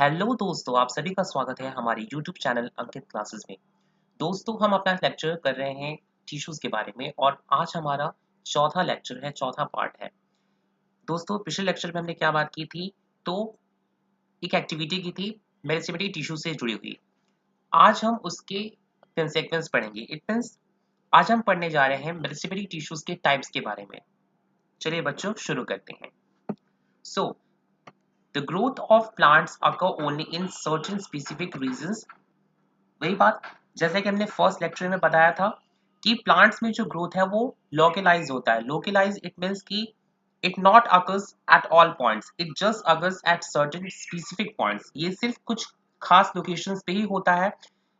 Hello दोस्तों, आप सभी का स्वागत है हमारे यूट्यूब चैनल अंकित क्लासेस में। दोस्तों, हम अपना लेक्चर कर रहे हैं टिश्यूज़ के बारे में और आज हमारा चौथा लेक्चर है, चौथा पार्ट है। दोस्तों, पिछले लेक्चर में हमने क्या बात की थी? तो एक एक्टिविटी की थी मेरिस्टेमेटिक टिश्यू से जुड़ी हुई। आज हम उसके कंसेक्वेंस पढ़ेंगे। इट मीन्स आज हम पढ़ने जा रहे हैं मेरिस्टेमेटिक टिश्यूज़ के टाइप्स के बारे में। चलिए बच्चों, शुरू करते हैं। So the growth of plants occur only in certain specific reasons. वही बात जैसे कि हमने फर्स्ट लेक्चर में बताया था कि प्लांट्स में जो ग्रोथ है वो लोकलाइज होता है। लोकलाइज इट मीन्स कि it not occurs at all points, it just occurs at certain specific points. ये सिर्फ कुछ खास लोकेशंस पे ही होता है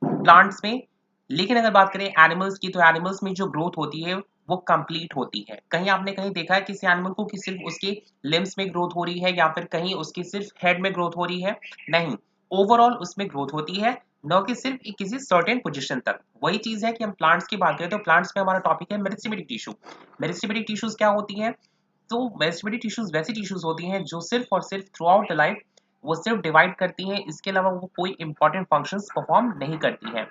प्लांट्स में। लेकिन अगर बात करें एनिमल्स की, तो एनिमल्स में जो ग्रोथ होती है वो कंप्लीट होती है। कहीं आपने कहीं देखा है किसी एनिमल को कि सिर्फ उसके लिम्स में ग्रोथ हो रही है या फिर कहीं उसकी सिर्फ हेड में ग्रोथ हो रही है? नहीं, ओवरऑल उसमें ग्रोथ होती है, न कि सिर्फ किसी सर्टेन पोजीशन तक। वही चीज है कि हम प्लांट्स की बात करें तो प्लांट्स में हमारा टॉपिक है मेरिस्टेमेटिक टिश्यू। मेरिस्टेमेटिक टिश्यूज क्या होती हैं? तो मेरिस्टेमेटिक टिश्यूज वैसी टिश्यूज होती हैं जो सिर्फ और सिर्फ थ्रू आउट द लाइफ वो सिर्फ डिवाइड करती हैं, इसके अलावा वो कोई इंपॉर्टेंट फंक्शंस परफॉर्म नहीं करती हैं।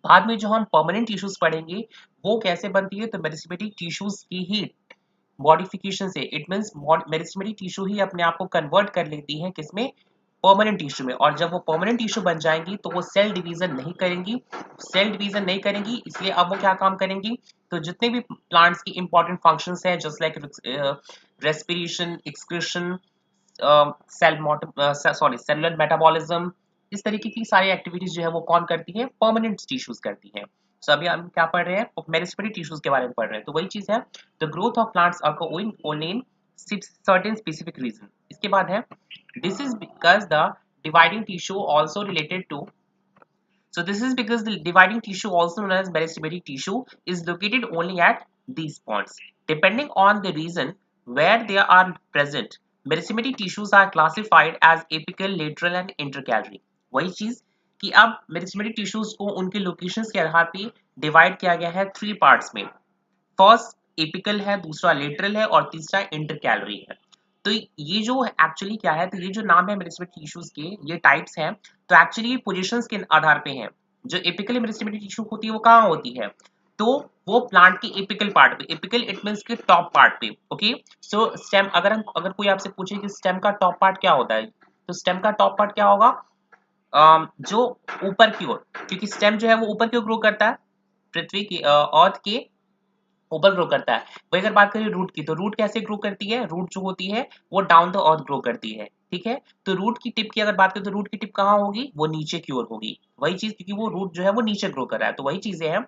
बाद में जो हम परमानेंट टिश्यूज पढ़ेंगे वो कैसे बनती है, तो मेरिस्टेमेटिक टिश्यूज की ही मॉडिफिकेशन से, इट मींस मेरिस्टेमेटिक टिश्यू ही अपने आप को कन्वर्ट कर लेती है किसमें? परमानेंट टिश्यू में। और जब वो परमानेंट टिश्यू बन जाएंगी तो वो सेल डिवीजन नहीं करेंगी। सेल डिवीजन नहीं करेंगी, इसलिए अब वो क्या काम करेंगी? तो जितने भी प्लांट्स की इंपॉर्टेंट फंक्शंस हैं, just like respiration, excretion, cellular metabolism, इस तरीके की सारी एक्टिविटीज जो है वो कौन करती है? परमानेंट टिश्यूज करती हैं। सो अभी हम क्या पढ़ रहे हैं? मेरिस्टेमेटिक टिश्यूज के बारे में पढ़ रहे हैं। तो वही चीज है, the growth of plants occur only in certain specific reason। इसके बाद है, this is because the dividing tissue also related to, so this is because the dividing tissue, also known as meristematic tissue, is located only at these points. Depending on the region where they are present, meristematic tissues are classified as apical, lateral and intercalary। वही चीज कि अब meristematic tissues को उनके locations के आधार पे divide किया गया है थ्री पार्ट्स में। फर्स्ट एपिकल है, दूसरा लेटरल है और तीसरा इंटरकैलरी है। तो ये जो एक्चुअली क्या है, तो ये जो नाम है मेरिस्टेमेटिक टिश्यूज के, ये टाइप्स हैं। तो एक्चुअली ये पोजीशंस के आधार पे हैं। जो एपिकल मेरिस्टेमेटिक टिश्यू होती है वो कहाँ होती है? तो वो प्लांट के एपिकल पार्ट पे। एपिकल इट मींस के टॉप पार्ट पे। ओके, सो स्टेम, अगर कोई आपसे पूछे कि स्टेम का टॉप पार्ट क्या होता है, तो स्टेम का टॉप पार्ट क्या होगा? जो ऊपर की ओर, क्योंकि स्टेम जो है वो ऊपर की ओर ग्रो करता है, पृथ्वी की अर्थ के ऊपर ग्रो करता है। वही अगर बात करें रूट की, तो रूट कैसे ग्रो करती है? रूट जो होती है वो डाउन द अर्थ ग्रो करती है। ठीक है, तो रूट की टिप की अगर बात करें तो रूट की टिप कहाँ होगी? वो नीचे की ओर होगी। वही चीज, क्योंकि वो रूट जो है वो नीचे ग्रो कर रहा है। तो वही चीजें हैं।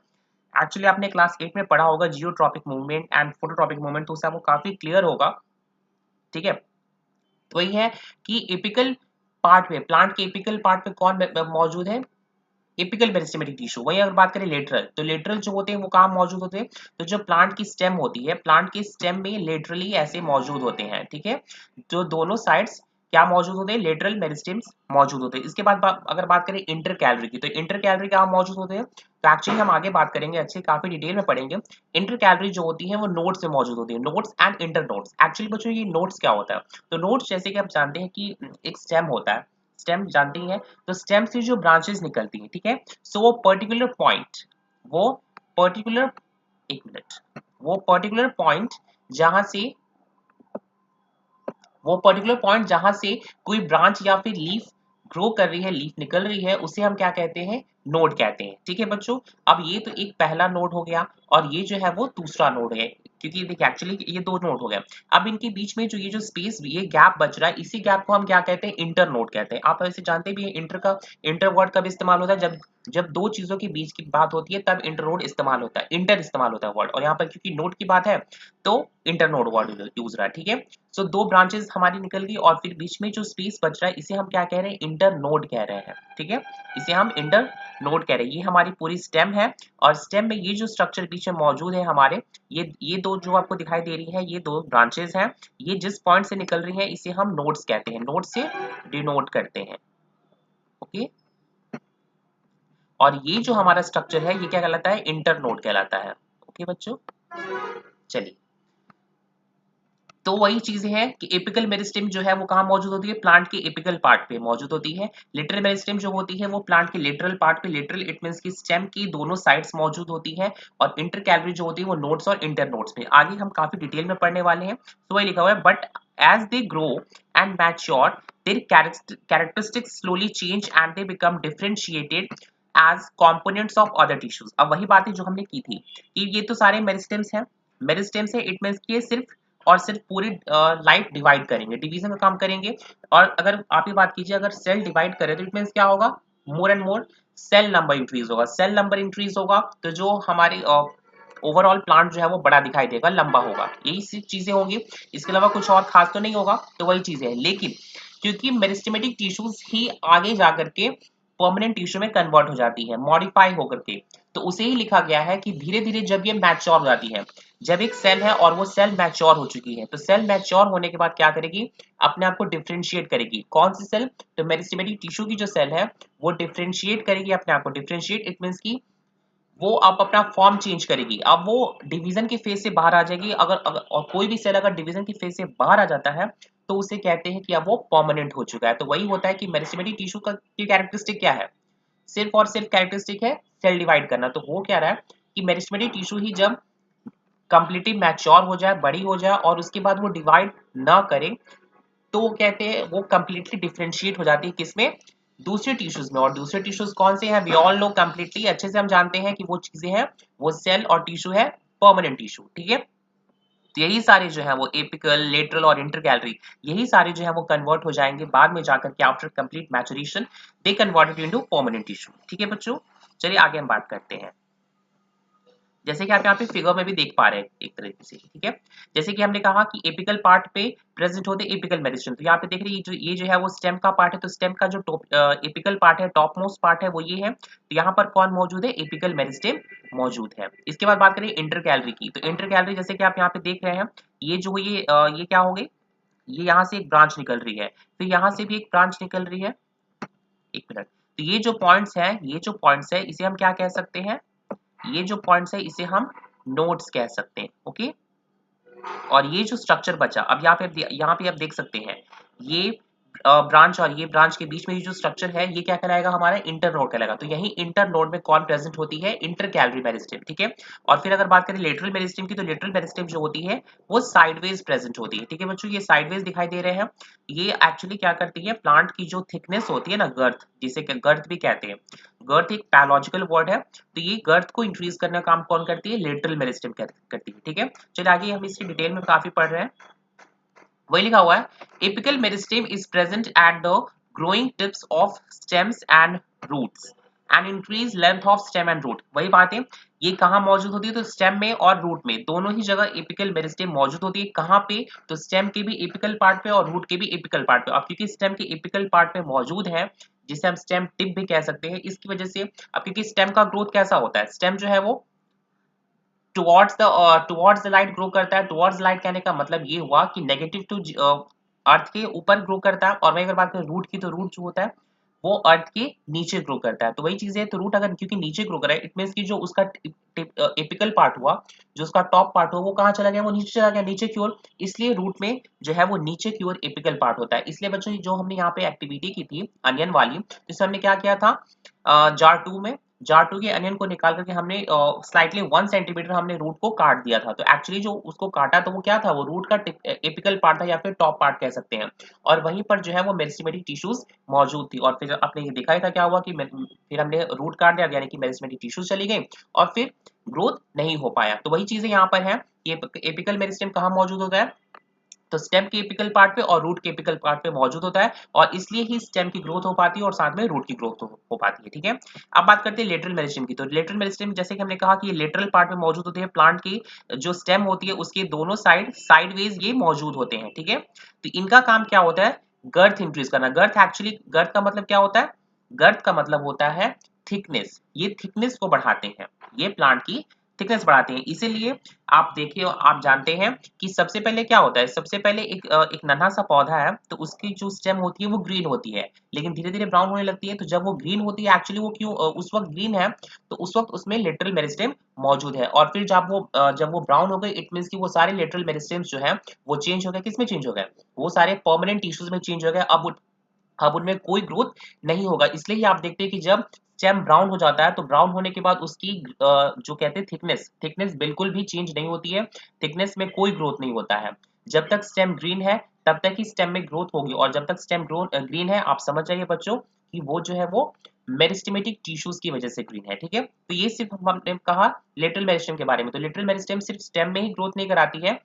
एक्चुअली आपने क्लास 8 में पढ़ा होगा geotropic movement and phototropic movement, तो उससे आपको काफी क्लियर होगा। ठीक है, तो वही है कि एपिकल पार्ट में, प्लांट के एपिकल पार्ट में कौन मौजूद है? Apical meristematic tissue. वहीं अगर बात करें लेटरल, तो लेटरल जो होते हैं वो कहाँ मौजूद होते हैं? तो जो प्लांट की स्टेम होती है, प्लांट के स्टेम में लेटरली ऐसे मौजूद होते हैं। ठीक है, जो दोनों साइड्स क्या मौजूद होते हैं? लेटरल मेरिस्टेम्स मौजूद होते हैं। इसके बाद अगर बात करें इंटर कैलरी की, तो इंटर कैलरी कहाँ मौजूद होते हैं? तो एक्चुअली हम आगे बात करेंगे, अच्छे काफी डिटेल में पढ़ेंगे। इंटर कैलरी जो होती है वो नोड्स में मौजूद होती है। Nodes and inter nodes. Actually बच्चों ये नोड्स क्या होता है? तो नोड्स जैसे कि आप जानते हैं कि एक स्टेम होता है, स्टेम जानते ही हैं, तो स्टेम से जो ब्रांचेस निकलती हैं, ठीक है, सो वो पर्टिकुलर पॉइंट, वो पर्टिकुलर, एक मिनट, वो पर्टिकुलर पॉइंट जहां से, वो पर्टिकुलर पॉइंट जहां से कोई ब्रांच या फिर लीफ ग्रो कर रही है, लीफ निकल रही है, उसे हम क्या कहते हैं? नोड कहते हैं। ठीक है बच्चों, अब ये तो एक पहला नोड हो गया और ये जो है वो दूसरा नोड है, क्योंकि देखिए एक्चुअली ये दो नोड हो गए। अब इनके बीच में जो ये जो स्पेस, ये गैप बच रहा है, इसी गैप को हम क्या कहते हैं? इंटर नोड कहते हैं। आप ऐसे जानते भी हैं इंटर का, इंटर वर्ड कब इस्तेमाल होता है? जब जब दो चीजों के बीच की बात होती है तब इंटर नोड इस्तेमाल होता है, इंटर इस्तेमाल होता है वर्ड। और यहाँ पर क्योंकि नोड की बात है तो इंटर नोड वर्ड यूज रहा है। ठीक है, सो दो ब्रांचेस हमारी निकल गई और फिर बीच में जो स्पेस बच रहा है इसे हम क्या कह रहे हैं? इंटर नोड कह रहे हैं। ठीक है, इसे हम इंटर नोड कह रहे हैं। ये हमारी पूरी स्टेम है और स्टेम में ये जो स्ट्रक्चर बीच में मौजूद है हमारे, ये दो जो आपको दिखाई दे रही है, ये दो ब्रांचेस हैं, ये जिस पॉइंट से निकल रही है इसे हम नोड्स कहते हैं, नोड से डिनोट करते हैं। ओके, और ये जो हमारा स्ट्रक्चर है ये क्या कहलाता है? इंटर नोड कहलाता है। ओके बच्चों, चलिए, तो वही चीजें हैं कि एपिकल मेरिस्टेम जो है वो कहाँ मौजूद होती है, प्लांट के एपिकल पार्ट पे मौजूद होती है। लेटरल मेरिस्टेम जो होती है वो प्लांट के लेटरल पार्ट पे, लेटरल इट मींस की स्टेम की दोनों साइड्स मौजूद होती है। और इंटरकैलरी जो होती है वो नोड्स और इंटर नोड्स में, आगे हम काफी डिटेल में पढ़ने वाले हैं। तो वही लिखा हुआ है, but as they grow and mature their characteristics slowly change and they become differentiated as components of other tissues। अब वही बातें जो हमने की थी कि ये तो सारे मेरिस्टेम्स हैं। मेरिस्टेम्स है इट मींस कि सिर्फ और सिर्फ पूरी लाइफ डिवाइड करेंगे, डिवीजन का काम करेंगे। और अगर आप ही बात कीजिए, अगर सेल डिवाइड करें तो इट मींस क्या होगा, more and more cell number increase होगा। सेल नंबर इंक्रीज होगा तो जो हमारी ओवरऑल प्लांट जो है वो बड़ा दिखाई देगा, लंबा होगा, यही सी चीजें होंगी। इसके अलावा कुछ और खास तो नहीं होगा। तो वही चीजें है, लेकिन क्योंकि मेरिस्टेमेटिक टिश्यूज ही आगे जाकर के परमानेंट टिश्यू में कन्वर्ट हो जाती है मॉडिफाई होकर के, तो उसे ही लिखा गया है कि धीरे धीरे जब ये मैच्योर हो जाती है, जब एक सेल है और वो सेल मैच्योर हो चुकी है, तो सेल मैच्योर होने के बाद क्या करेगी, अपने आप को डिफरेंशिएट करेगी। कौन सी सेल, तो मेरिस्टेमेटिक टिश्यू की जो सेल है वो डिफरेंशिएट करेगी अपने आप को। डिफरेंशिएट इट मींस की वो अब अपना फॉर्म चेंज करेगी, अब वो डिवीजन की फेज से बाहर आ जाएगी। अगर और कोई भी सेल अगर डिवीजन की फेज से बाहर आ जाता है तो उसे कहते हैं कि अब वो परमानेंट हो चुका है। तो वही होता है कि मेरिस्टेमेटिक टिश्यू का की कैरेक्टरिस्टिक क्या है, सिर्फ और सिर्फ कैरेक्टरिस्टिक है सेल डिवाइड करना। तो हो क्या रहा है कि मेरिस्टेमेटिक टिश्यू ही जब कंप्लीटली मैच्योर हो जाए, बड़ी हो जाए और उसके बाद वो डिवाइड ना करे, तो वो कहते हैं वो कंप्लीटली डिफरेंशिएट हो जाती है किसमें, दूसरे टिश्यूज में। और दूसरे टिश्यूज कौन से हैं, वी ऑल नो कंप्लीटली, अच्छे से हम जानते हैं कि वो चीजें हैं, वो सेल और टिश्यू है, परमानेंट टिश्यू। ठीक है, तो यही सारे जो है वो एपिकल, लेटरल और इंटरकैलरी, यही सारे जो है वो कन्वर्ट हो जाएंगे बाद में जाकर के after complete maturation they converted into permanent tissue. ठीक है बच्चों, चलिए आगे हम बात करते हैं। जैसे कि आप यहाँ पे फिगर में भी देख पा रहे हैं एक तरीके से। ठीक है, जैसे कि हमने कहा कि एपिकल पार्ट पे प्रेजेंट होते एपिकल मेरिस्टेम, तो यहाँ पे देख रहे हैं ये जो है वो स्टेम का पार्ट है। तो स्टेम का जो एपिकल पार्ट है, टॉप मोस्ट पार्ट है, वो ये है। तो यहाँ पर कौन मौजूद है, एपिकल मेरिस्टेम मौजूद है। इसके बाद बात करें इंटरकैलरी की, तो इंटरकैलरी जैसे कि आप यहाँ पे देख रहे हैं, ये जो ये क्या हो गई, ये यहाँ से एक ब्रांच निकल रही है, फिर यहाँ से भी एक ब्रांच निकल रही है। एक मिनट, तो ये जो पॉइंट्स है, ये जो पॉइंट्स है इसे हम क्या कह सकते हैं, ये जो पॉइंट्स है इसे हम नोड्स कह सकते हैं। ओके, और ये जो स्ट्रक्चर बचा, अब यहाँ पे आप देख सकते हैं, ये ब्रांच और ये ब्रांच के बीच में ये जो स्ट्रक्चर है ये क्या कहलाएगा, हमारा इंटर नोड कहलाएगा। तो यही इंटर नोड में कौन प्रेजेंट होती है, इंटरकैलरी मेरिस्टेम। ठीक है, और फिर अगर बात करें लेटरल मेरिस्टेम की, तो लेटरल मेरिस्टेम जो होती है वो साइडवेज प्रेजेंट होती है। ठीक है बच्चों, ये साइडवेज दिखाई दे रहे हैं। ये एक्चुअली क्या करती है, प्लांट की जो थिकनेस होती है ना, गर्थ, जिसे गर्थ भी कहते हैं, गर्थ एक बायोलॉजिकल वर्ड है, तो ये गर्थ को इंक्रीज करने का काम कौन करती है, लेटरल मेरिस्टेम करती है। ठीक है, चलिए आगे हम इसकी डिटेल में काफी पढ़ रहे हैं। वही लिखा हुआ है, apical meristem is present at the growing tips of stems and roots and increase length of stem and root. वही बात है, ये कहाँ मौजूद होती है, तो स्टेम में और रूट में, दोनों ही जगह एपिकल मेरिस्टेम मौजूद होती है। कहाँ पे, तो स्टेम के भी एपिकल पार्ट पे और रूट के भी एपिकल पार्ट पे। अब क्योंकि स्टेम के एपिकल पार्ट पे मौजूद है, जिसे हम स्टेम टिप भी कह सकते हैं, इसकी वजह से, अब क्योंकि स्टेम का ग्रोथ कैसा होता है, स्टेम जो है वो टुवर्ड्स द लाइट ग्रो करता है। टुवर्ड्स लाइट कहने का मतलब ये हुआ कि नेगेटिव टू अर्थ के ऊपर ग्रो करता है। और वही अगर बात करें रूट की, तो रूट जो होता है वो अर्थ के नीचे ग्रो करता है। तो वही चीज है, तो रूट अगर क्योंकि नीचे ग्रो कर रहा है, इट मींस कि जो उसका एपिकल पार्ट हुआ, जो उसका टॉप पार्ट हुआ, वो कहाँ चला गया, वो नीचे चला गया, नीचे की ओर। इसलिए रूट में जो है वो नीचे की ओर एपिकल पार्ट होता है। इसलिए बच्चों जो हमने यहाँ पे एक्टिविटी की थी अनियन वाली, जिससे हमने क्या किया था, जार टू के अनियन को निकाल करके हमने स्लाइटली 1 सेंटीमीटर हमने रूट को काट दिया था। तो एक्चुअली जो उसको काटा, तो वो क्या था, वो रूट का एपिकल पार्ट था या फिर टॉप पार्ट कह सकते हैं। और वहीं पर जो है वो मेरिस्टेमेटिक टिश्यूज मौजूद थी। और फिर आपने ये दिखाया था क्या हुआ कि फिर हमने रूट काट दिया, यानी कि मेरिस्टेमेटिक टिश्यूज चली गई और फिर ग्रोथ नहीं हो पाया। तो वही चीजें यहाँ पर है, ये एपिकल मेरिस्टेम कहाँ मौजूद होता है, तो स्टेम के एपिकल पार्ट पे और रूट के एपिकल पार्ट पे मौजूद होता है, और इसलिए ही स्टेम की ग्रोथ हो पाती है और साथ में रूट की ग्रोथ हो पाती है। ठीक है, अब बात करते हैं लेटरल मेरिस्टेम की। तो लेटरल मेरिस्टेम जैसे कि हमने कहा कि ये लेटरल पार्ट में मौजूद होते हैं, प्लांट की जो स्टेम होती है उसके दोनों साइडवेज ये मौजूद होते हैं। ठीक है, तो इनका काम क्या होता है, गर्थ इंक्रीज करना। गर्थ का मतलब क्या होता है, गर्थ का मतलब होता है थिकनेस, ये थिकनेस को बढ़ाते हैं, ये प्लांट की थिकनेस बढ़ाते हैं। इसीलिए आप देखिए, आप जानते हैं कि सबसे पहले क्या होता है, सबसे पहले एक नन्हा सा पौधा है, तो उसकी जो स्टेम होती है वो ग्रीन होती है, लेकिन धीरे-धीरे ब्राउन होने लगती है। तो जब वो ग्रीन होती है, एक्चुअली वो क्यों उस वक़्त ग्रीन है, तो उस वक़्त उसमें लेटरल मेरिस्टेम मौजूद है, और फिर जब वो ब्राउन हो गई, इट मीन्स कि वो सारे लेटरल मेरिस्टेम्स जो हैं, वो चेंज हो गए, किसमें चेंज हो गए? वो सारे परमानेंट टिश्यूज़ में चेंज हो गए। अब उनमें कोई ग्रोथ नहीं होगा। इसलिए ही आप देखते हैं कि जब स्टेम ब्राउन हो जाता है, तो ब्राउन होने के बाद उसकी जो कहते हैं थिकनेस बिल्कुल भी चेंज नहीं होती है। थिकनेस में कोई ग्रोथ नहीं होता है। जब तक स्टेम ग्रीन है, तब तक ही स्टेम में ग्रोथ होगी, और जब तक स्टेम ग्रीन है, आप समझ जाइए बच्चों कि वो जो है वो मेरिस्टेमेटिक टिश्यूज की वजह से ग्रीन है, ठीक है? तो ये सिर्फ हमने कहा लेटरल मेरिस्टेम के बारे में। तो लेटरल मेरिस्टेम सिर्फ स्टेम में ही ग्रोथ नहीं कराती है,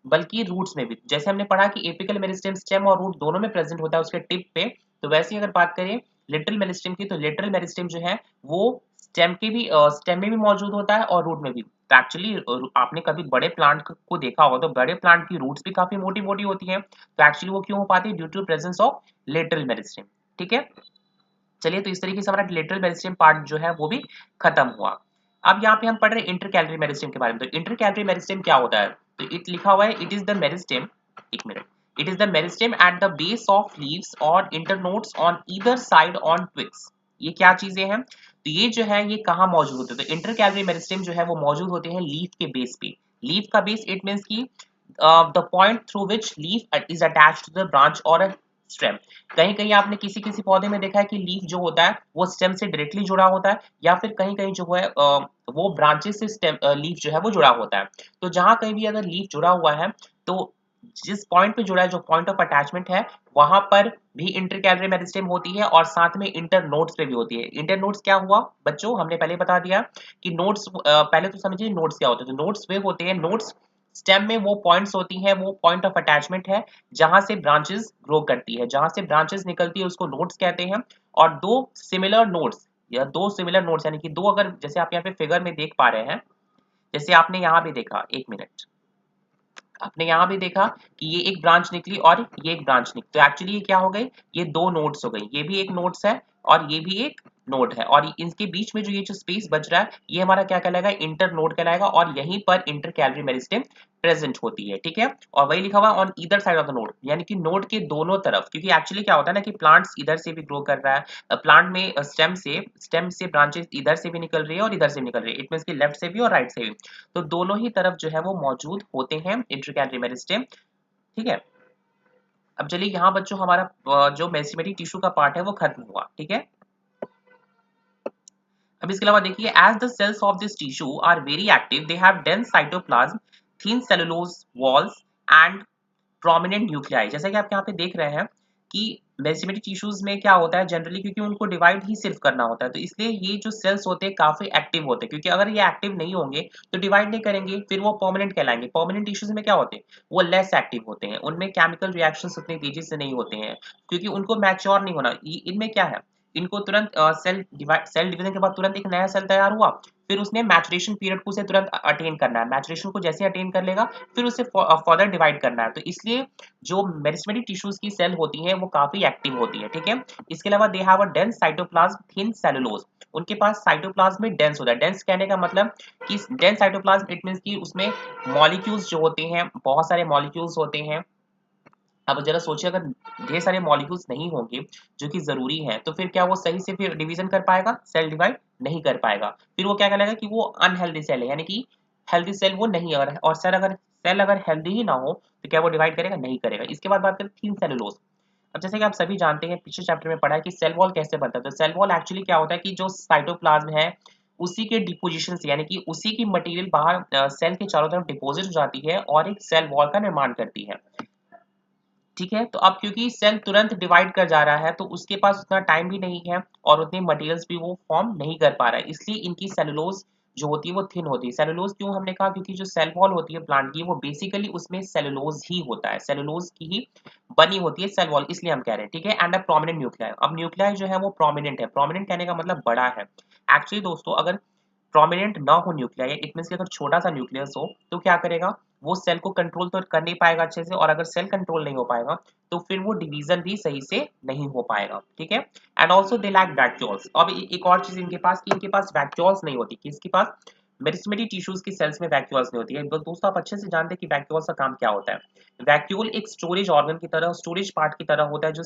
बल्कि रूट्स में भी। जैसे हमने पढ़ा कि एपिकल मेरिस्टेम स्टेम और रूट दोनों में प्रेजेंट होता है उसके टिप पे, तो वैसे ही अगर बात करें लेटरल मेरिस्टेम की, तो लेटरल मेरिस्टेम जो है वो स्टेम में भी मौजूद होता है और रूट में भी। तो एक्चुअली आपने कभी बड़े प्लांट को देखा होगा, तो बड़े प्लांट की रूट्स भी काफी मोटी मोटी होती हैं। तो एक्चुअली वो क्यों हो पाती है? Due to presence of lateral meristem, ठीक है? चलिए, तो इस तरीके से हमारा लेटरल मेरिस्टेम पार्ट जो है वो भी खत्म हुआ। अब यहाँ पे हम पढ़ रहे हैं इंटरकैलरी मेरिस्टेम के बारे में। तो इंटरकैलरी मेरिस्टेम क्या होता है? तो इट लिखा हुआ है, इट इज द मेरिस्टेम, एक minute, it is the meristem at the base of leaves और internodes on either side on twigs. ये क्या चीजें हैं? तो ये जो है ये कहाँ मौजूद होते हैं? तो इंटरकैलरी मेरिस्टेम जो है वो मौजूद होते हैं लीफ के बेस पे। लीफ का बेस, इट मीन्स की the point through which leaf is attached to the branch और स्टेम। कहीं-कहीं आपने किसी-किसी पौधे में देखा है कि लीफ जो होता है वो स्टेम से डायरेक्टली जुड़ा होता है, या फिर कहीं-कहीं जो है वो ब्रांचेस से लीफ जो है वो जुड़ा होता है। तो जहाँ कहीं भी अगर लीफ जुड़ा हुआ है, तो जिस पॉइंट पे जुड़ा है, जो पॉइंट ऑफ अटैचमेंट है, वहाँ पर भी इंटरकैलरी मेरिस्टेम होती है, और साथ में इंटरनोड्स पे भी होती है। इंटरनोड्स क्या हुआ बच्चों? हमने पहले बता दिया कि नोड्स, पहले तो समझिए नोड्स क्या होते हैं। तो नोड्स वे होते हैं, नोड्स स्टेम में वो पॉइंट्स होती हैं, वो पॉइंट ऑफ अटैचमेंट है जहां से ब्रांचेस ग्रो करती है, जहां से ब्रांचेस निकलती है उसको नोड्स कहते हैं। और दो सिमिलर नोड्स, या दो सिमिलर नोड्स यानी कि दो, अगर जैसे आप यहाँ पे फिगर में देख पा रहे हैं, जैसे आपने यहाँ भी देखा, एक मिनट, आपने यहाँ भी देखा कि ये एक ब्रांच निकली और ये एक ब्रांच निकली, तो एक्चुअली ये क्या हो गई? ये दो नोड्स हो गई। ये भी एक नोड्स है और ये भी एक नोड है, और इनके बीच में जो ये जो स्पेस बच रहा है, ये हमारा क्या कहलाएगा? इंटर नोड कहलाएगा, और यहीं पर इंटरकैलरी मेरिस्टेम प्रेजेंट होती है, ठीक है? और वही लिखा हुआ on either side of the node, यानी कि नोड के दोनों तरफ, क्योंकि एक्चुअली क्या होता है ना कि प्लांट्स इधर से भी ग्रो कर रहा है, प्लांट में स्टेम से ब्रांचेस इधर से भी निकल रही है और इधर से निकल रही है, इट मींस कि लेफ्ट से भी और राइट से भी। तो दोनों ही तरफ जो है वो मौजूद होते हैं इंटरकैलरी मेरिस्टेम, ठीक है? अब चलिए यहाँ बच्चों हमारा जो मेरिस्टेमेटिक टिश्यू का पार्ट है वो खत्म हुआ, ठीक है? अब इसके अलावा देखिए, as the cells of this tissue are very active, they have dense cytoplasm, thin cellulose walls and prominent nuclei. जैसा कि आप यहाँ पे देख रहे हैं कि मेरिस्टेमेटिक टिश्यूज में क्या होता है जनरली, क्योंकि उनको डिवाइड ही सिर्फ करना होता है, तो इसलिए ये जो सेल्स होते हैं काफी एक्टिव होते हैं, क्योंकि अगर ये एक्टिव नहीं होंगे तो डिवाइड नहीं करेंगे, फिर वो परमानेंट कहलाएंगे। परमानेंट टिश्यूज में क्या होते हैं? वो लेस एक्टिव होते हैं, उनमें केमिकल रिएक्शंस उतनी तेजी से नहीं होते हैं, क्योंकि उनको मैच्योर नहीं होना। इनमें क्या है, इनको तुरंत सेल डिवीजन के बाद तुरंत एक नया सेल तैयार हुआ, फिर उसने मैचुरेशन पीरियड को उसे तुरंत अटेन करना है, मैचुरेशन को जैसे अटेन कर लेगा फिर उसे फर्दर डिवाइड करना है। तो इसलिए जो मेरिस्टेमेटिक टिश्यूज की सेल होती है वो काफी एक्टिव होती है, ठीक है? इसके अलावा they have a dense cytoplasm, thin cellulose. उनके पास साइटोप्लाज्म में डेंस होता है। डेंस कहने का मतलब कि डेंस साइटोप्लाज्म, इट मींस कि उसमें मॉलिक्यूल्स जो होते हैं, बहुत सारे मॉलिक्यूल्स होते हैं। अब जरा सोचिए, अगर ढेर सारे मॉलिक्यूल्स नहीं होंगे जो कि जरूरी हैं, तो फिर क्या वो सही से फिर डिवीजन कर पाएगा? सेल डिवाइड नहीं कर पाएगा। फिर वो क्या कहलाएगा कि वो अनहेल्दी सेल है, यानी कि हेल्दी सेल वो नहीं। और सेल अगर हेल्दी ही ना हो तो क्या वो डिवाइड करेगा? नहीं करेगा। इसके बाद बात करें थिन सेलुलोज। अब जैसे कि आप सभी जानते हैं, पिछले चैप्टर में पढ़ा है कि सेल वॉल कैसे बनता है। तो सेल वॉल एक्चुअली क्या होता है कि जो साइटोप्लाज्म है उसी के डिपोजिशन से, यानी कि उसी की मटेरियल बाहर सेल के चारों तरफ डिपोजिट हो जाती है और एक सेल वॉल का निर्माण करती है, ठीक है? तो अब क्योंकि सेल तुरंत डिवाइड कर जा रहा है, तो उसके पास उतना टाइम भी नहीं है और उतने मटेरियल्स भी वो फॉर्म नहीं कर पा रहा है, इसलिए इनकी सेलुलोज जो होती है वो थिन होती है। सेलुलोज क्यों हमने कहा? क्योंकि जो सेल वॉल होती है प्लांट की, वो बेसिकली उसमें सेलुलोज ही होता है, सेलुलोज की ही बनी होती है सेल वॉल, इसलिए हम कह रहे हैं, ठीक है? And a prominent nuclei. अब न्यूक्लियाई जो है वो प्रोमिनेंट है। प्रोमिनेंट कहने का मतलब बड़ा है। एक्चुअली दोस्तों, अगर प्रोमिनेंट ना हो न्यूक्लियाई, इट मींस कि अगर छोटा सा न्यूक्लियस हो, तो क्या करेगा? वो सेल को कंट्रोल तो कर नहीं पाएगा अच्छे से, और अगर सेल कंट्रोल नहीं हो पाएगा तो फिर वो डिवीजन भी सही से नहीं हो पाएगा, ठीक है? And also they lack vacuoles. अब एक और चीज इनके पास, कि इनके पास वैक्यूल्स नहीं होती। किसके पास? मेरिस्टेमेटिक टिश्यूज की सेल्स में वैक्यूल्स नहीं होती है। दोस्तों आप अच्छे से जानते हैं कि वैक्यूल्स का काम क्या होता है। वैक्यूल एक स्टोरेज ऑर्गन की तरह, स्टोरेज पार्ट की तरह होता है, जो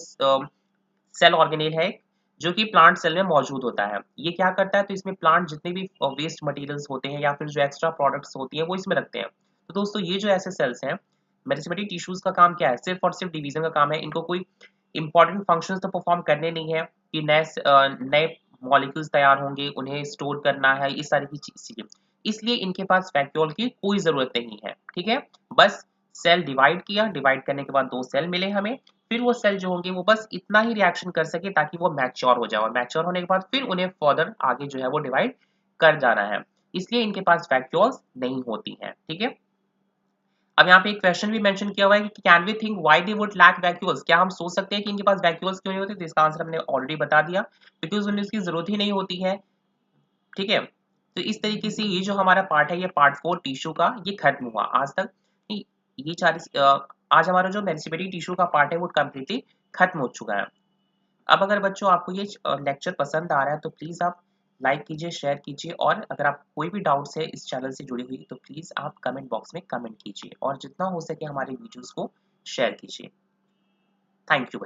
सेल ऑर्गेनेल है, जो कि प्लांट सेल में मौजूद होता है। ये क्या करता है, तो इसमें प्लांट जितने भी वेस्ट मटेरियल्स होते हैं या फिर जो एक्स्ट्रा प्रोडक्ट्स होती हैं वो इसमें रखते हैं। तो दोस्तों ये जो ऐसे सेल्स हैं, मेरिस्टेमेटिक टिश्यूज का काम क्या है, सिर्फ और सिर्फ डिवीजन का काम है। इनको कोई इंपॉर्टेंट फंक्शंस तो परफॉर्म करने नहीं है कि नए मॉलिक्यूल्स तैयार होंगे, उन्हें स्टोर करना है, इस सारी की चीजें। इसलिए इनके पास वैक्यूल की कोई जरूरत नहीं है, ठीक है। बस सेल डिवाइड किया, डिवाइड करने के बाद दो सेल मिले हमें, फिर वो सेल जो होंगे वो बस इतना ही रिएक्शन कर सके ताकि वो मैच्योर हो जाए, और मैच्योर होने के बाद फिर उन्हें फर्दर आगे जो है वो डिवाइड कर जाना है। इसलिए इनके पास वैक्यूल्स नहीं होती हैं, ठीक है। अब यहाँ पे एक क्वेश्चन भी मेंशन किया हुआ है कि can we think why they would lack vacuoles, क्या हम सोच सकते हैं कि इनके पास वैक्यूल्स क्यों नहीं होते? तो इसका आंसर हमने ऑलरेडी बता दिया, बिकॉज उन्हें इसकी जरूरत ही नहीं होती है, ठीक है। तो इस तरीके से ये जो हमारा पार्ट है, ये पार्ट 4 टिश्यू का, ये खत्म हुआ आज तक। ये आज हमारा जो मेरिस्टेमेटिक टिश्यू का पार्ट है वो कम्प्लीटली खत्म हो चुका है। अब अगर बच्चों आपको ये लेक्चर पसंद आ रहा है तो प्लीज़ आप लाइक कीजिए, शेयर कीजिए, और अगर आप कोई भी डाउट्स है इस चैनल से जुड़ी हुई तो प्लीज़ आप कमेंट बॉक्स में कमेंट कीजिए, और जितना हो सके हमारे वीडियोस को शेयर कीजिए। Thank you.